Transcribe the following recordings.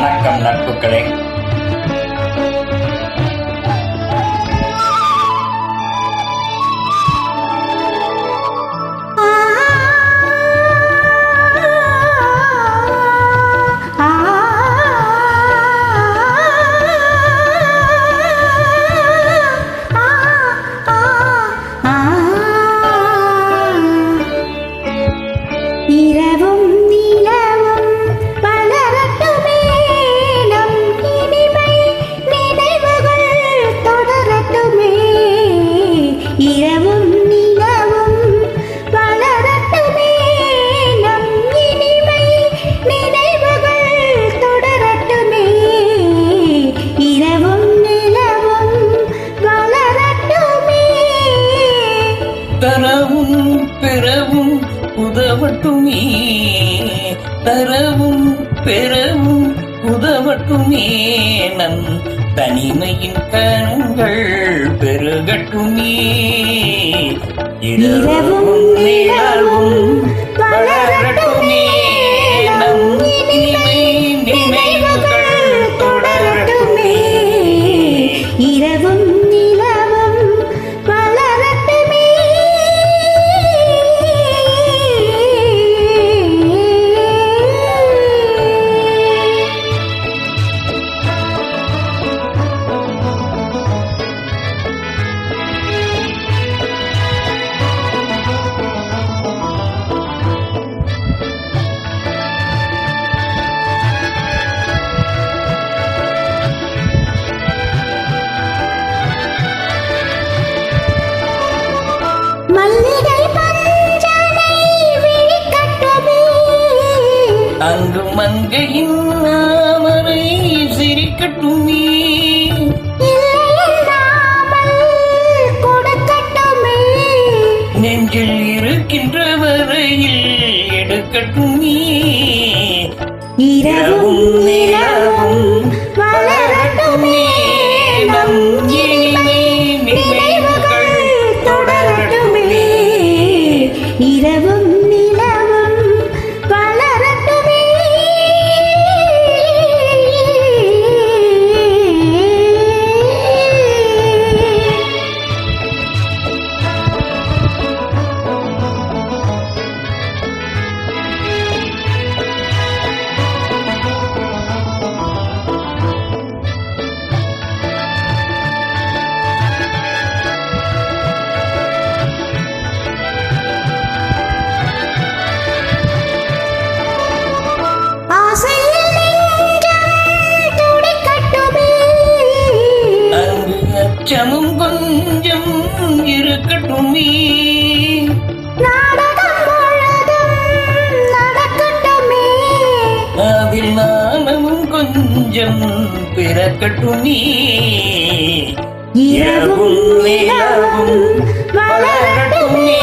வணக்கம் நட்புகளே. தரவும் பெறவும் உதவட்டுமே, தரவும் பெறவும் உதவட்டுமே, நம் தனிமையின் கண்கள் பெருகட்டுமே. இரவும் நிலவும் வளரட்டுமே, நம் இனிமை நினைவுகள் தொடரட்டுமே. இரவும் அங்கு மங்கையின் நாமரை சிரிக்கட்டுமே, நெஞ்சில் இருக்கின்ற வரையில் எடுக்கட்டுமே. இரவும் நிலவும் வளரட்டுமே, நம் இனிமை நினைவுகள் தொடரட்டுமே. இரவும் நிலவும் வளரட்டுமே. அச்சமும் கொஞ்சம் இருக்கட்டுமே, அதில் நாணமும் கொஞ்சம் பிறக்கட்டுமே. இரவும் நிலவும் வளரட்டுமே,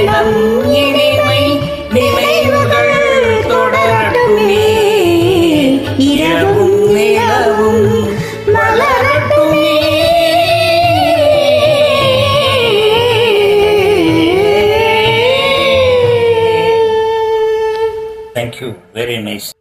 நம் இனிமை நினைவுகள் தொடரட்டுமே. இரவும் நிலவும் வளரட்டுமே. Thank you. Very nice.